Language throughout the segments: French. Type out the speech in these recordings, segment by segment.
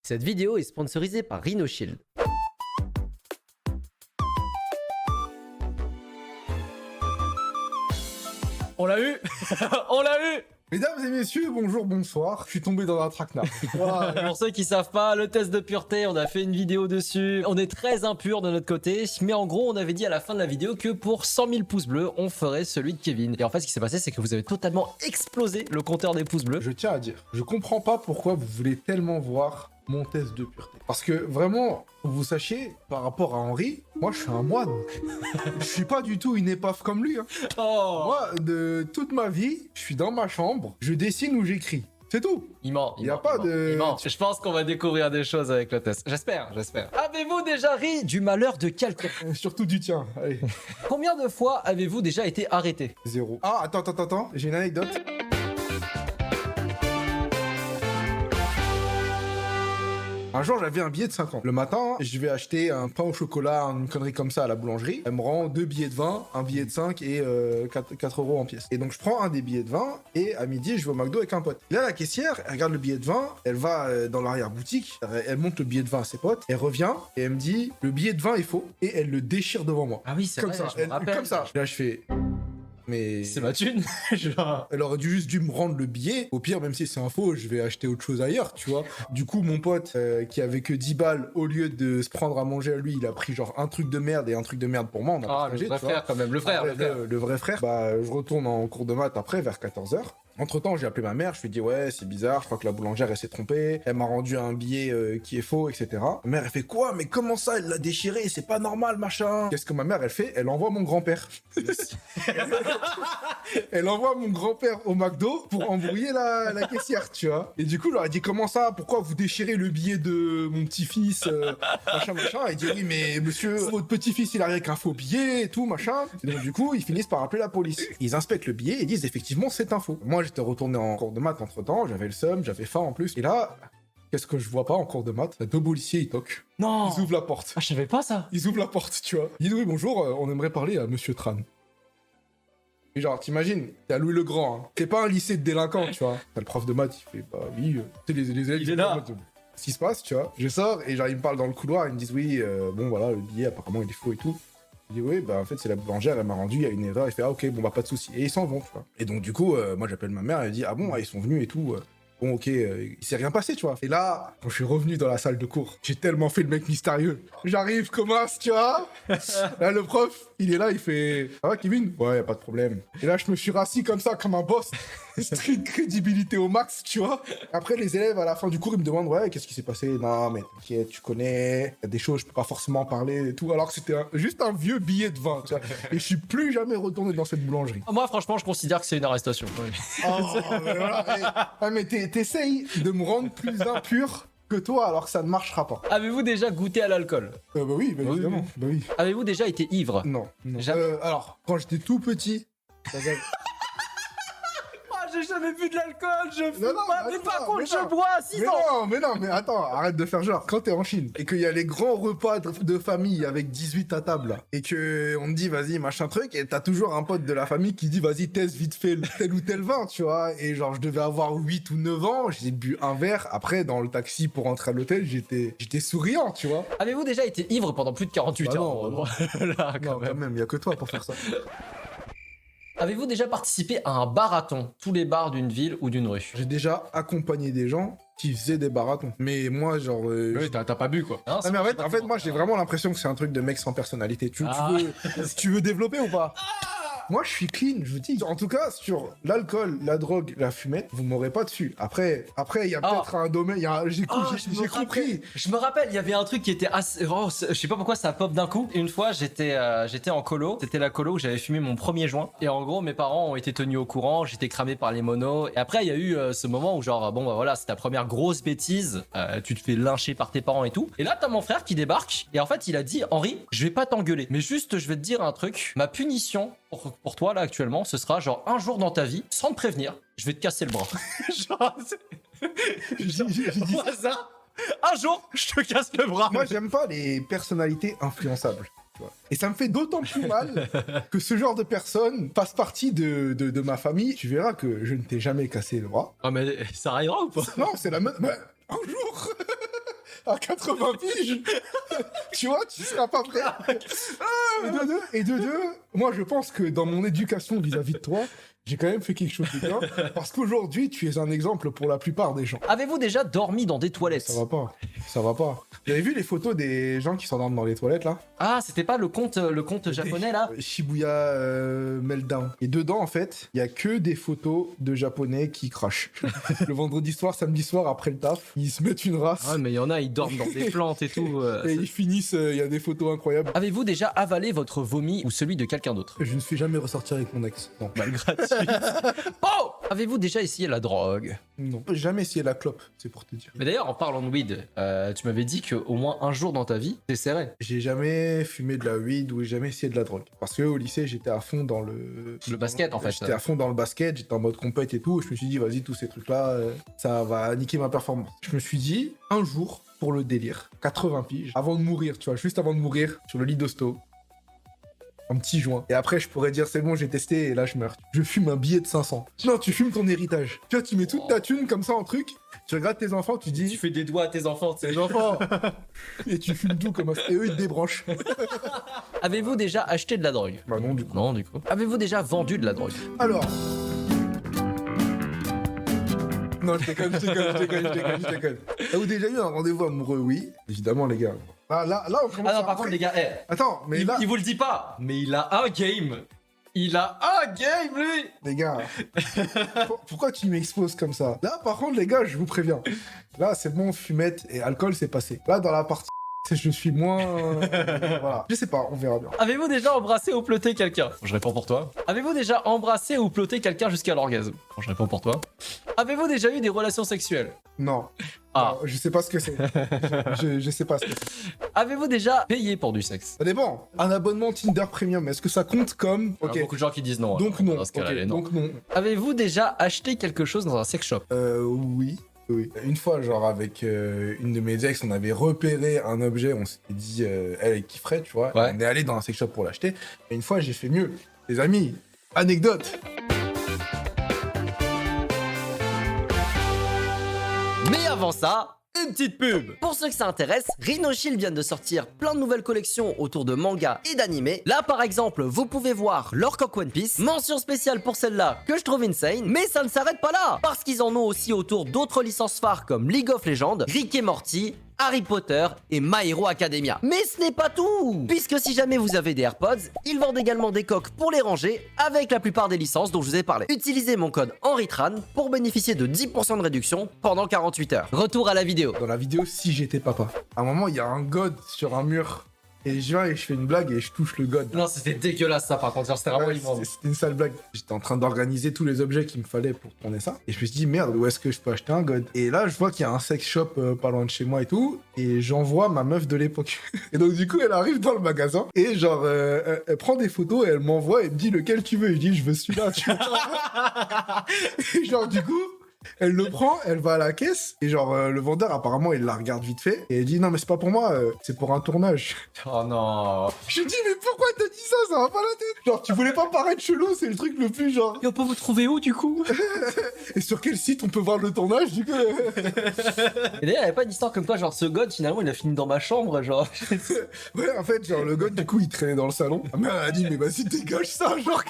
Cette vidéo est sponsorisée par RhinoShield. On l'a eu. On l'a eu. Mesdames et messieurs, bonjour, bonsoir. Je suis tombé dans un traquenard. Pour ceux qui savent pas, le test de pureté, on a fait une vidéo dessus. On est très impur de notre côté, mais en gros, on avait dit à la fin de la vidéo que pour 100 000 pouces bleus, on ferait celui de Kevin. Et en fait, ce qui s'est passé, c'est que vous avez totalement explosé le compteur des pouces bleus. Je tiens à dire, je comprends pas pourquoi vous voulez tellement voir mon test de pureté. Parce que vraiment, vous sachiez, par rapport à Henri, moi je suis un moine. Je suis pas du tout une épave comme lui. Hein. Oh, Moi, de toute ma vie, je suis dans ma chambre, je dessine ou j'écris. C'est tout. il ment. Y a pas de- Il ment. Je pense qu'on va découvrir des choses avec le test. J'espère. Avez-vous déjà ri du malheur de quelqu'un? Surtout du tien. Allez, Combien de fois avez-vous déjà été arrêté? 0. Ah, attends. J'ai une anecdote. Un jour, j'avais un billet de 50. Le matin, je vais acheter un pain au chocolat, une connerie comme ça à la boulangerie. Elle me rend 2 billets de 20, un billet de 5 et 4 euros en pièces. Et donc, je prends un des billets de 20 et à midi, je vais au McDo avec un pote. Là, la caissière, elle regarde le billet de 20, elle va dans l'arrière-boutique, elle montre le billet de 20 à ses potes, elle revient et elle me dit le billet de 20 est faux et elle le déchire devant moi. Ah oui, c'est Comme vrai, ça, je me rappelle. comme ça. Là, je fais... Mais... C'est ma thune. Genre... Elle aurait juste dû me rendre le billet. Au pire, même si c'est un faux, je vais acheter autre chose ailleurs, tu vois. Du coup, mon pote, qui avait que 10 balles, au lieu de se prendre à manger à lui, il a pris genre un truc de merde et un truc de merde pour moi. On a Ah, partagé, le vrai tu vois. frère quand même, le frère. Le vrai frère. Bah, je retourne en cours de maths après, vers 14h. Entre-temps, j'ai appelé ma mère, je lui ai dit « Ouais, c'est bizarre, je crois que la boulangère, elle s'est trompée. Elle m'a rendu un billet qui est faux, etc. » Ma mère, elle fait « Quoi? Mais comment ça? Elle l'a déchiré, c'est pas normal, machin !» Qu'est-ce que ma mère, elle fait? Elle envoie mon grand-père. Elle envoie mon grand-père au McDo pour embrouiller la caissière, tu vois. Et du coup, je leur ai dit « Comment ça? Pourquoi vous déchirez le billet de mon petit-fils machin. » Et il dit « Oui, mais monsieur, votre petit-fils, il arrive avec un faux billet et tout, machin. » Et donc, du coup, ils finissent par appeler la police. Ils inspectent le billet et disent « Effectivement, c'est un faux. » Moi, j'étais retourné en cours de maths entre-temps, j'avais le seum, j'avais faim en plus. Et là, qu'est-ce que je vois pas en cours de maths? Deux policiers, ils toquent. Non. Ils ouvrent la porte. Ah, je savais pas ça. Ils ouvrent la porte, tu vois. Ils disent « Oui, bonjour, on aimerait parler à monsieur Tran. » Et genre, t'imagines, t'es à Louis le Grand, hein. T'es pas un lycée de délinquants, tu vois. T'as le prof de maths, il fait « Bah oui, tu sais, les élèves... » Il est là. Ce qui se passe, tu vois. Je sors et genre, ils me parlent dans le couloir, ils me disent « Oui, bon, voilà, le billet, apparemment, il est faux et tout. » Je dis oui, bah en fait c'est la boulangère, elle m'a rendu, il y a une erreur, il fait ah ok, bon bah pas de souci. Et ils s'en vont, tu vois. Et donc du coup, moi j'appelle ma mère, elle dit ah bon, ils sont venus et tout. Bon ok, il s'est rien passé, tu vois. Et là, quand je suis revenu dans la salle de cours, j'ai tellement fait le mec mystérieux. J'arrive, commence, tu vois. Là le prof, il est là, il fait ça va Kevin? Ouais, y a pas de problème. Et là je me suis rassis comme ça, comme un boss. Street crédibilité au max, tu vois. Après, les élèves, à la fin du cours, ils me demandent, ouais, qu'est-ce qui s'est passé? Non, mais t'inquiète, tu connais, y a des choses, je peux pas forcément parler et tout. Alors que c'était juste un vieux billet de 20, tu vois. Et je suis plus jamais retourné dans cette boulangerie. Moi, franchement, je considère que c'est une arrestation. Oh, mais voilà. Mais t'essayes de me rendre plus impur que toi, alors que ça ne marchera pas. Avez-vous déjà goûté à l'alcool? Bah oui, bah évidemment. Bah oui. Avez-vous déjà été ivre? Non. Jamais. Alors, quand j'étais tout petit... J'ai jamais bu de l'alcool, je fume Non, pas, mais attends, par contre, mais je non. bois à 6 ans. Mais attends, arrête de faire genre. Quand t'es en Chine et qu'il y a les grands repas de famille avec 18 à table là, et que on te dit vas-y machin truc, et t'as toujours un pote de la famille qui dit vas-y teste vite fait tel ou tel vin, tu vois. Et genre je devais avoir 8 ou 9 ans, j'ai bu un verre. Après dans le taxi pour rentrer à l'hôtel, j'étais souriant, tu vois. Avez-vous déjà été ivre pendant plus de 48 Bah heures? non, Là, quand Non, même. quand même, y a que toi pour faire ça. Avez-vous déjà participé à un marathon? Tous les bars d'une ville ou d'une rue? J'ai déjà accompagné des gens qui faisaient des marathons. Mais moi genre... t'as pas bu quoi. Ah mais en fait moi j'ai vraiment l'impression que c'est un truc de mec sans personnalité. Ah. Tu veux développer ou pas? Moi je suis clean, je vous dis. En tout cas sur l'alcool, la drogue, la fumette, vous m'aurez pas dessus. Après il y a peut-être un domaine, j'ai compris. Je me rappelle, il y avait un truc qui était assez... Oh, je sais pas pourquoi ça pop d'un coup. Une fois, j'étais en colo. C'était la colo où j'avais fumé mon premier joint. Et en gros, mes parents ont été tenus au courant. J'étais cramé par les monos. Et après, il y a eu ce moment où genre, bon bah voilà, c'est ta première grosse bêtise. Tu te fais lyncher par tes parents et tout. Et là, t'as mon frère qui débarque. Et en fait, il a dit, Henri, je vais pas t'engueuler. Mais juste, je vais te dire un truc. Ma punition pour toi là actuellement, ce sera genre un jour dans ta vie, sans te prévenir, je vais te casser le bras. Genre, moi, ça, un jour, je te casse le bras. Moi j'aime pas les personnalités influençables. Tu vois. Et ça me fait d'autant plus mal que ce genre de personne fasse partie de ma famille. Tu verras que je ne t'ai jamais cassé le bras. Ah mais ça arrivera ou pas? Non, c'est la même... Bah, un jour à 80 piges, tu vois, tu seras pas prêt. Et de deux, moi je pense que dans mon éducation vis-à-vis de toi, j'ai quand même fait quelque chose de bien, parce qu'aujourd'hui, tu es un exemple pour la plupart des gens. Avez-vous déjà dormi dans des toilettes? Ça va pas. Vous avez vu les photos des gens qui s'endorment dans les toilettes, là? Ah, c'était pas le conte japonais, là? Shibuya Meltdown. Et dedans, en fait, il y a que des photos de japonais qui crachent. Le vendredi soir, samedi soir, après le taf, ils se mettent une race. Ouais, mais il y en a, ils dorment dans des plantes et tout. Et ils finissent, il y a des photos incroyables. Avez-vous déjà avalé votre vomi ou celui de quelqu'un d'autre? Je ne suis jamais ressorti avec mon ex. Non. Malgré Oh! Avez-vous déjà essayé la drogue? Non. J'ai jamais essayé la clope, c'est pour te dire. Mais d'ailleurs, en parlant de weed, tu m'avais dit qu'au moins un jour dans ta vie, t'essaierais. J'ai jamais fumé de la weed ou j'ai jamais essayé de la drogue. Parce que au lycée, j'étais à fond dans Le basket, en fait. J'étais à fond dans le basket, j'étais en mode compète et tout. Je me suis dit, vas-y, tous ces trucs-là, ça va niquer ma performance. Je me suis dit, un jour, pour le délire, 80 piges, avant de mourir, tu vois, juste avant de mourir, sur le lit d'hosto, un petit joint. Et après, je pourrais dire, c'est bon, j'ai testé et là, je meurs. Je fume un billet de 500. Non, tu fumes ton héritage. Tu vois, tu mets toute ta thune comme ça en truc, tu regardes tes enfants, tu dis... Tu fais des doigts à tes enfants, tu sais. Tes enfants Et tu fumes tout comme ça. Et eux, ils te débranchent. Avez-vous déjà acheté de la drogue? Bah non, du coup. Non, du coup. Avez-vous déjà vendu de la drogue? Alors... Non, je déconne. Avez-vous déjà eu un rendez-vous amoureux? Oui. Évidemment, les gars. Là, on commence Ah non, à- par contre, les gars, Attends, mais là... il vous le dit pas, mais il a un game. Il a un game, lui. Les gars, pourquoi tu m'exposes comme ça? Là, par contre, les gars, je vous préviens. Là, c'est bon, fumette et alcool, c'est passé. Là, dans la partie... je suis moins... voilà. Je sais pas, on verra bien. Avez-vous déjà embrassé ou ploté quelqu'un? Je réponds pour toi. Avez-vous déjà embrassé ou ploté quelqu'un jusqu'à l'orgasme? Je réponds pour toi. Avez-vous déjà eu des relations sexuelles? Non. Ah. Non, je sais pas ce que c'est. je sais pas ce que c'est. Avez-vous déjà payé pour du sexe? Ça dépend. Un abonnement Tinder Premium, est-ce que ça compte comme... Il y a beaucoup de gens qui disent non. Donc non. Dans ce cas-là, Ok, les non. donc non. Avez-vous déjà acheté quelque chose dans un sex shop? Oui. Oui. Une fois, genre, avec une de mes ex, on avait repéré un objet, on s'était dit, elle kifferait, tu vois. Ouais. On est allé dans un sex shop pour l'acheter. Et une fois, j'ai fait mieux. Les amis, anecdote. Mais avant ça, une petite pub. Pour ceux que ça intéresse, Rhinoshield vient de sortir plein de nouvelles collections autour de mangas et d'animés. Là par exemple, vous pouvez voir leur coq One Piece. Mention spéciale pour celle-là que je trouve insane. Mais ça ne s'arrête pas là, parce qu'ils en ont aussi autour d'autres licences phares comme League of Legends, Rick et Morty, Harry Potter et My Hero Academia. Mais ce n'est pas tout, puisque si jamais vous avez des AirPods, ils vendent également des coques pour les ranger avec la plupart des licences dont je vous ai parlé. Utilisez mon code HENRITRAN pour bénéficier de 10% de réduction pendant 48 heures. Retour à la vidéo. Dans la vidéo, si j'étais papa. À un moment, il y a un god sur un mur. Et je viens et je fais une blague et je touche le god. Non, c'était dégueulasse ça par contre. Genre, c'était vraiment Ouais, immonde. c'était une sale blague. J'étais en train d'organiser tous les objets qu'il me fallait pour tourner ça. Et je me suis dit, merde, où est-ce que je peux acheter un god? Et là, je vois qu'il y a un sex shop pas loin de chez moi et tout. Et j'envoie ma meuf de l'époque. Et donc, du coup, elle arrive dans le magasin. Et genre, elle prend des photos et elle m'envoie et me dit lequel tu veux. Et je dis, je veux celui-là, tu vois. Et genre, du coup... Elle le prend, elle va à la caisse, et genre, le vendeur, apparemment, il la regarde vite fait, et elle dit, non, mais c'est pas pour moi, c'est pour un tournage. Oh non. Je lui dis, mais pourquoi t'as dit ça? Ça va pas la tête. Genre, tu voulais pas paraître chelou, c'est le truc le plus genre. Et on peut vous trouver où du coup? Et sur quel site on peut voir le tournage, du coup? Et d'ailleurs, il n'y avait pas d'histoire comme quoi, genre ce god finalement il a fini dans ma chambre, genre. Ouais, en fait, genre, le gars, du coup, il traînait dans le salon. Ma mère, elle a dit, mais vas-y, dégage ça, genre,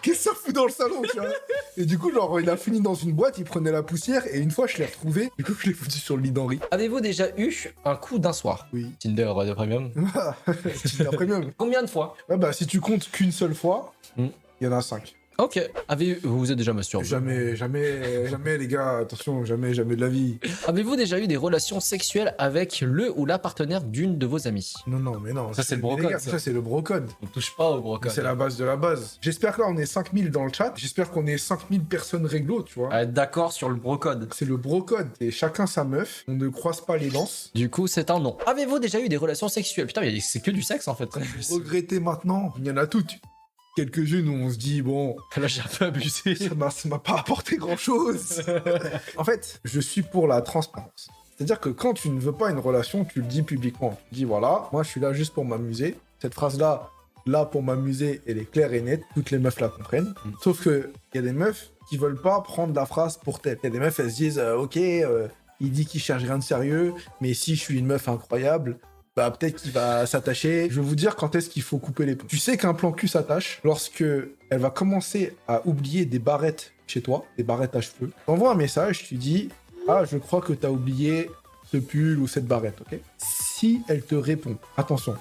qu'est-ce que ça fout dans le salon, tu vois? Et du coup, genre, il a fini dans une boîte, il prenait la poussière, et une fois, je l'ai retrouvé, du coup, je l'ai foutu sur le lit d'Henri. Avez-vous déjà eu un coup d'un soir? Oui. Tinder de premium. C'est après même. Combien de fois? Ouais, bah, si tu comptes qu'une seule fois, il Hmm. y en a 5. Ok. Vous vous êtes déjà masturbé? Jamais, les gars, attention, jamais de la vie. Avez-vous déjà eu des relations sexuelles avec le ou la partenaire d'une de vos amies? Non, mais non. Ça, c'est le mais les brocode, gars, ça. Ça, c'est le brocode. On touche pas au brocode. C'est la base de la base. J'espère que là, on est 5000 dans le chat. J'espère qu'on est 5000 personnes réglo, tu vois. À être d'accord sur le brocode. C'est le brocode. Et chacun sa meuf. On ne croise pas les lances. Du coup, c'est un non. Avez-vous déjà eu des relations sexuelles? Putain, mais c'est que du sexe en fait. Regretter maintenant. Il y en a toutes. Quelques-unes où on se dit, bon, Là, j'ai un peu abusé. ça m'a pas apporté grand-chose. En fait, je suis pour la transparence. C'est-à-dire que quand tu ne veux pas une relation, tu le dis publiquement. Tu dis, voilà, moi, je suis là juste pour m'amuser. Cette phrase-là, là, pour m'amuser, elle est claire et nette. Toutes les meufs la comprennent. Sauf que il y a des meufs qui veulent pas prendre la phrase pour tête. Il y a des meufs, elles se disent, ok, il dit qu'il cherche rien de sérieux, mais si je suis une meuf incroyable, bah peut-être qu'il va s'attacher. Je vais vous dire quand est-ce qu'il faut couper les ponts. Tu sais qu'un plan cul s'attache lorsque elle va commencer à oublier des barrettes chez toi, des barrettes à cheveux. T'envoies un message, tu dis « Ah, je crois que t'as oublié ce pull ou cette barrette, ok ?» Si elle te répond, attention,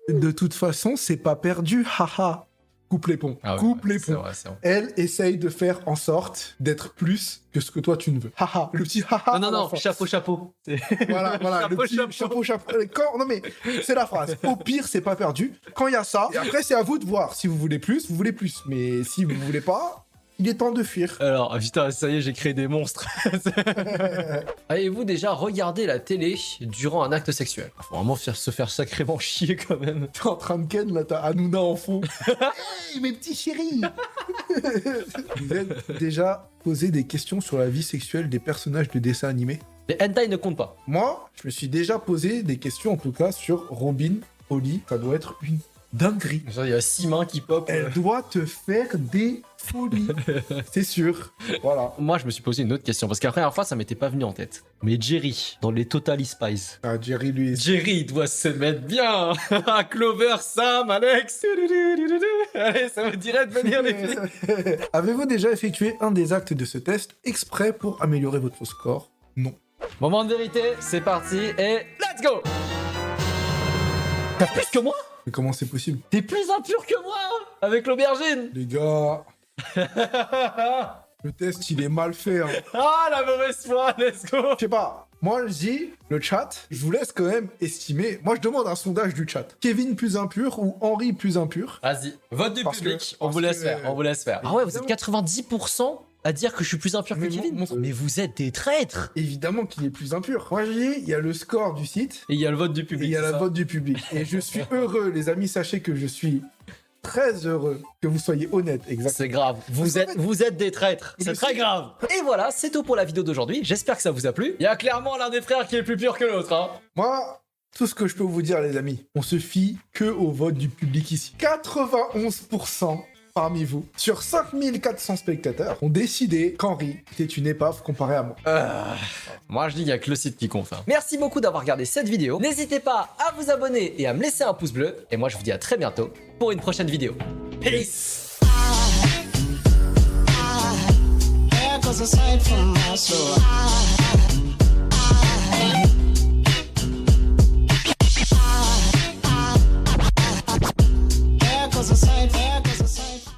de toute façon, c'est pas perdu, haha. Coupe les ponts. Ah ouais, Coupe les c'est ponts. vrai, c'est vrai. Elle essaye de faire en sorte d'être plus que ce que toi tu ne veux. Haha, le petit haha. Non, à la fin. chapeau. Voilà, Chapeau, le petit chapeau. Non mais, c'est la phrase. Au pire, c'est pas perdu. Quand il y a ça, et après c'est à vous de voir. Si vous voulez plus, vous voulez plus. Mais si vous voulez pas, il est temps de fuir. Alors, putain, ça y est, j'ai créé des monstres. Avez-vous déjà regardé la télé durant un acte sexuel? Faut vraiment se faire sacrément chier quand même. T'es en train de ken, là, t'as Hanouna en fond. Hey, mes petits chéris. Vous êtes déjà posé des questions sur la vie sexuelle des personnages de dessins animés? Les hentai ne comptent pas. Moi, je me suis déjà posé des questions, en tout cas, sur Robin Holly. Ça doit être une dinguerie. Genre, il y a 6 mains qui pop. Elle doit te faire des folies. C'est sûr. Voilà. Moi, je me suis posé une autre question, parce qu'à la première fois, ça m'était pas venu en tête. Mais Jerry, dans les Totally Spies. Ah, Jerry, lui... Jerry doit se mettre bien. Clover, Sam, Alex. Allez, ça me dirait de venir les filles. Avez-vous déjà effectué un des actes de ce test exprès pour améliorer votre score? Non. Moment de vérité, c'est parti et let's go. T'as plus que moi? Mais comment c'est possible? T'es plus impur que moi avec l'aubergine. Les gars... Le test, il est mal fait. Hein. Ah, la mauvaise foi, let's go. Je sais pas. Moi, je dis, le chat, je vous laisse quand même estimer. Moi, je demande un sondage du chat. Kevin plus impur ou Henri plus impur? Vas-y, vote du Parce public, que- on vous laisse parce que- faire, on vous laisse faire. Ah ouais, vous êtes 90% à dire que je suis plus impur que Mais Kevin. mon- Mais vous êtes des traîtres. Évidemment qu'il est plus impur. Moi, je dis, il y a le score du site Et il y a le vote du et public. il y a c'est la ça vote du public. Et je suis heureux, les amis, sachez que je suis très heureux que vous soyez honnêtes. Exactement. C'est grave, vous êtes des traîtres, c'est Mais très c'est- grave. Et voilà, c'est tout pour la vidéo d'aujourd'hui, j'espère que ça vous a plu. Il y a clairement l'un des frères qui est plus pur que l'autre, hein. Moi, tout ce que je peux vous dire, les amis, on se fie que au vote du public ici. 91% parmi vous, sur 5400 spectateurs, ont décidé qu'Henri était une épave comparé à moi. Moi je dis il y a que le site qui compte. Hein. Merci beaucoup d'avoir regardé cette vidéo. N'hésitez pas à vous abonner et à me laisser un pouce bleu. Et moi je vous dis à très bientôt pour une prochaine vidéo. Peace. There goes a sight from my soul.